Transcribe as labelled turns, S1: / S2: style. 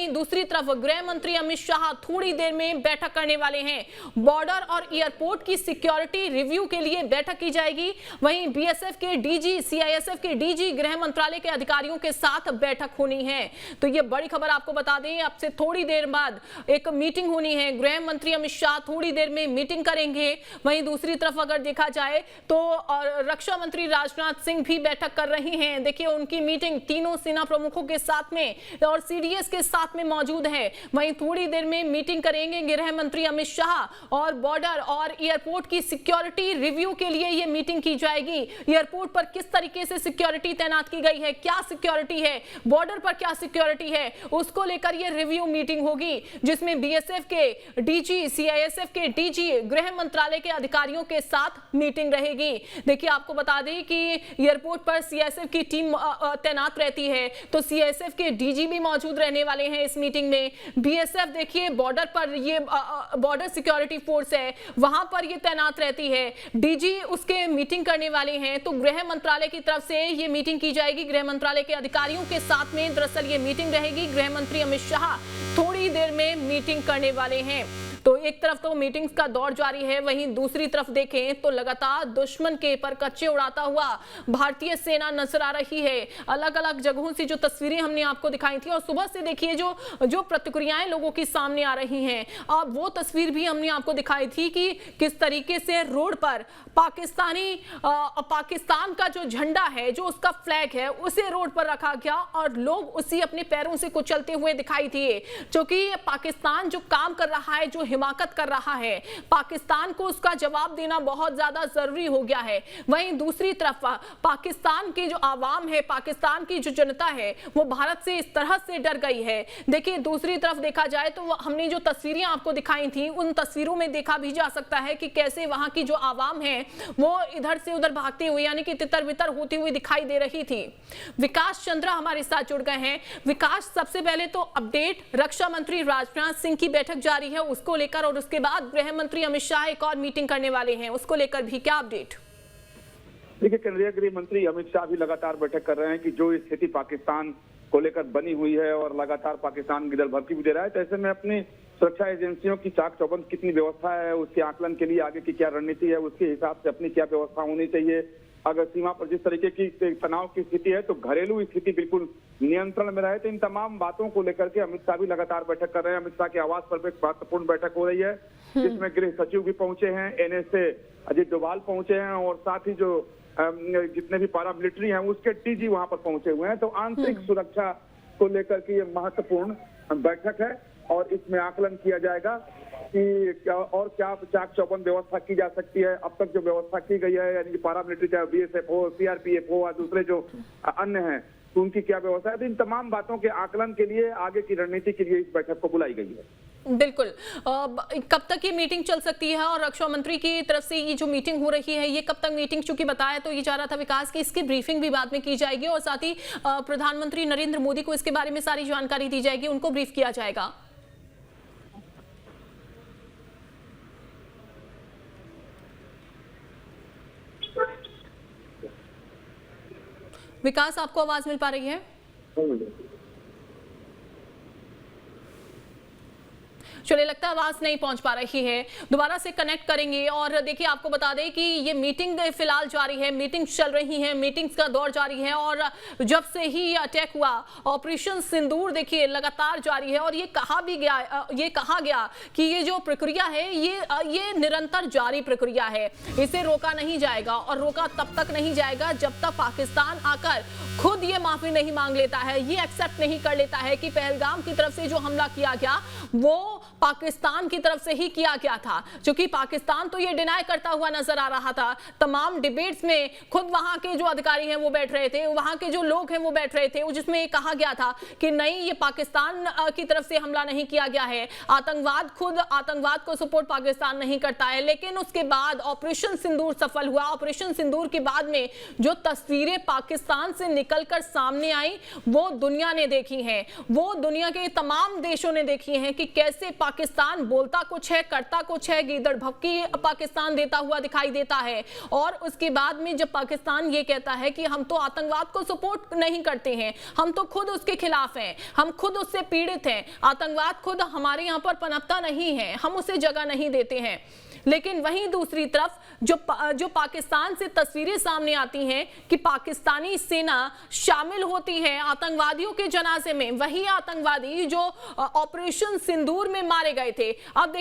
S1: वहीं दूसरी तरफ गृह मंत्री अमित शाह थोड़ी देर में बैठक करने वाले हैं। बॉर्डर और एयरपोर्ट की सिक्योरिटी रिव्यू के लिए बैठक की जाएगी। वहीं बीएसएफ के डीजी, सीआईएसएफ के डीजी, गृह मंत्रालय के अधिकारियों के साथ बैठक होनी है। तो ये बड़ी खबर आपको बता दें, अब से थोड़ी देर बाद एक मीटिंग होनी है। गृह मंत्री अमित शाह थोड़ी देर में मीटिंग करेंगे। वहीं दूसरी तरफ अगर देखा जाए तो रक्षा मंत्री राजनाथ सिंह भी बैठक कर रही हैं। देखिए, उनकी मीटिंग तीनों सेना प्रमुखों के साथ में और सीडीएस के साथ में मौजूद है। वहीं थोड़ी देर में मीटिंग करेंगे गृह मंत्री अमित शाह और बॉर्डर और एयरपोर्ट की सिक्योरिटी रिव्यू के लिए ये मीटिंग की जाएगी। एयरपोर्ट पर किस तरीके से सिक्योरिटी तैनात की गई है, क्या सिक्योरिटी है, बॉर्डर पर क्या सिक्योरिटी है, उसको लेकर ये रिव्यू मीटिंग होगी, जिसमें बीएसएफ के डीजी, सीआईएसएफ के डीजी, गृह मंत्रालय के अधिकारियों के साथ मीटिंग रहेगी। देखिए, आपको बता दें कि एयरपोर्ट पर सीआईएसएफ की टीम तैनात रहती है, तो सीआईएसएफ के डीजी भी मौजूद रहने वाले हैं इस मीटिंग में। बीएसएफ देखिए बॉर्डर पर, ये बॉर्डर सिक्योरिटी फोर्स है, वहां पर ये तैनात रहती है। डीजी उसके मीटिंग करने वाले हैं। तो गृह मंत्रालय की तरफ से ये मीटिंग की जाएगी, गृह मंत्रालय के अधिकारियों के साथ में दरअसल ये मीटिंग रहेगी। गृह मंत्री अमित शाह थोड़ी देर में मीटिंग करने वाले हैं। तो एक तरफ तो मीटिंग्स का दौर जारी है, वहीं दूसरी तरफ देखें तो लगातार दुश्मन के पर कच्चे उड़ाता हुआ भारतीय सेना नजर आ रही है। अलग अलग जगहों से जो तस्वीरें हमने आपको दिखाई थी और सुबह से देखिए जो प्रतिक्रियाएं लोगों की सामने आ रही हैं, अब वो तस्वीर भी हमने आपको दिखाई थी कि किस तरीके से रोड पर पाकिस्तान का जो झंडा है, जो उसका फ्लैग है, उसे रोड पर रखा गया और लोग उसी अपने पैरों से कुचलते हुए दिखाई दिए। क्योंकि पाकिस्तान जो काम कर रहा है, जो हिमाकत कर रहा है, पाकिस्तान को उसका जवाब देना बहुत ज्यादा जरूरी हो गया है। वहीं दूसरी तरफ पाकिस्तान की जो आवाम है, पाकिस्तान की जो जनता है, वो भारत से इस तरह से डर गई है। देखिए, दूसरी तरफ देखा जाए तो हमने जो तस्वीरें आपको दिखाई थी, उन तस्वीरों में देखा भी जा सकता है कि कैसे वहां की जो आवाम है वो इधर से उधर भागते हुए, यानी कि तितर बितर होती हुई दिखाई दे रही थी। विकास चंद्रा हमारे साथ जुड़ गए हैं। विकास, सबसे पहले तो अपडेट, रक्षा मंत्री राजनाथ सिंह की बैठक जारी है, उसको लेकर, और उसके बाद गृह मंत्री अमित शाह एक और मीटिंग करने वाले हैं, उसको लेकर भी क्या अपडेट?
S2: देखिए, केंद्रीय गृह मंत्री अमित शाह भी लगातार बैठक कर रहे हैं कि जो स्थिति पाकिस्तान को लेकर बनी हुई है और लगातार पाकिस्तान की दलभर्ती भी दे रहा है, तो ऐसे में अपनी सुरक्षा एजेंसियों की चाक चौबंद कितनी व्यवस्था है, उसके आकलन के लिए आगे की क्या रणनीति है, उसके हिसाब से अपनी क्या व्यवस्था होनी चाहिए। अगर सीमा पर जिस तरीके की तनाव की स्थिति है तो घरेलू स्थिति बिल्कुल नियंत्रण में रहे। तो इन तमाम बातों को लेकर के अमित शाह भी लगातार बैठक कर रहे हैं। अमित शाह के आवास पर एक महत्वपूर्ण बैठक हो रही है, जिसमें गृह सचिव भी पहुंचे हैं, एनएसए अजीत डोभाल पहुंचे हैं और साथ ही जो जितने भी पारामिलिट्री हैं उसके डीजी वहां पर पहुंचे हुए हैं। तो आंतरिक सुरक्षा को लेकर के ये महत्वपूर्ण बैठक है और इसमें आकलन किया जाएगा कि क्या चाक चौबंद व्यवस्था की जा सकती है। अब तक जो व्यवस्था की गई है, यानी कि पारामिलिट्री चाहे बीएसएफ हो, सीआरपीएफ हो और दूसरे जो अन्य हैं, तो उनकी क्या व्यवस्था है। तो इन तमाम बातों के आकलन के लिए आगे की रणनीति के लिए इस बैठक को बुलाई गई है।
S1: बिल्कुल। कब तक ये मीटिंग चल सकती है और रक्षा मंत्री की तरफ से ये जो मीटिंग हो रही है, ये कब तक मीटिंग, चूंकि बताया तो ये जा रहा था विकास की इसकी ब्रीफिंग भी बाद में की जाएगी और साथ ही प्रधानमंत्री नरेंद्र मोदी को इसके बारे में सारी जानकारी दी जाएगी, उनको ब्रीफ किया जाएगा। विकास, आपको आवाज मिल पा रही है? चलिए, लगता है आवाज नहीं पहुंच पा रही है, दोबारा से कनेक्ट करेंगे। और देखिए, आपको बता दें कि ये मीटिंग फिलहाल जारी है, मीटिंग्स चल रही हैं, मीटिंग्स का दौर जारी है और जब से ही ये अटैक हुआ, ऑपरेशन सिंदूर देखिए लगातार जारी है और ये कहा गया कि ये जो प्रक्रिया है ये निरंतर जारी प्रक्रिया है, इसे रोका नहीं जाएगा और रोका तब तक नहीं जाएगा जब तक पाकिस्तान आकर खुद ये माफी नहीं मांग लेता है, ये एक्सेप्ट नहीं कर लेता है कि पहलगाम की तरफ से जो हमला किया गया वो पाकिस्तान की तरफ से ही किया गया था। क्योंकि पाकिस्तान तो ये डिनाई करता हुआ नजर आ रहा था, तमाम डिबेट्स में खुद वहां के जो अधिकारी हैं वो बैठ रहे थे, वहां के जो लोग हैं वो बैठ रहे थे, जिसमें ये कहा गया था कि नहीं, ये पाकिस्तान की तरफ से हमला नहीं किया गया है, आतंकवाद को सपोर्ट पाकिस्तान नहीं करता है। लेकिन उसके बाद ऑपरेशन सिंदूर सफल हुआ। ऑपरेशन सिंदूर के बाद में जो तस्वीरें पाकिस्तान से निकलकर सामने आई वो दुनिया ने देखी हैं, वो दुनिया के तमाम देशों ने देखी हैं कि कैसे पाकिस्तान बोलता कुछ है, करता कुछ है, गीदड़ भक्की पाकिस्तान देता हुआ दिखाई देता है। और उसके बाद में जब पाकिस्तान ये कहता है कि हम तो आतंकवाद को सपोर्ट नहीं करते हैं, हम तो खुद उसके खिलाफ हैं, हम खुद उससे पीड़ित हैं, आतंकवाद खुद हमारे यहाँ पर पनपता नहीं है, हम उसे जगह नहीं देते हैं। लेकिन वहीं दूसरी तरफ जो पाकिस्तान से तस्वीरें सामने आती हैं कि पाकिस्तानी सेना शामिल होती है आतंकवादियों के जनाजे में, वही आतंकवादी जो ऑपरेशन सिंदूर में मारे गए थे। अब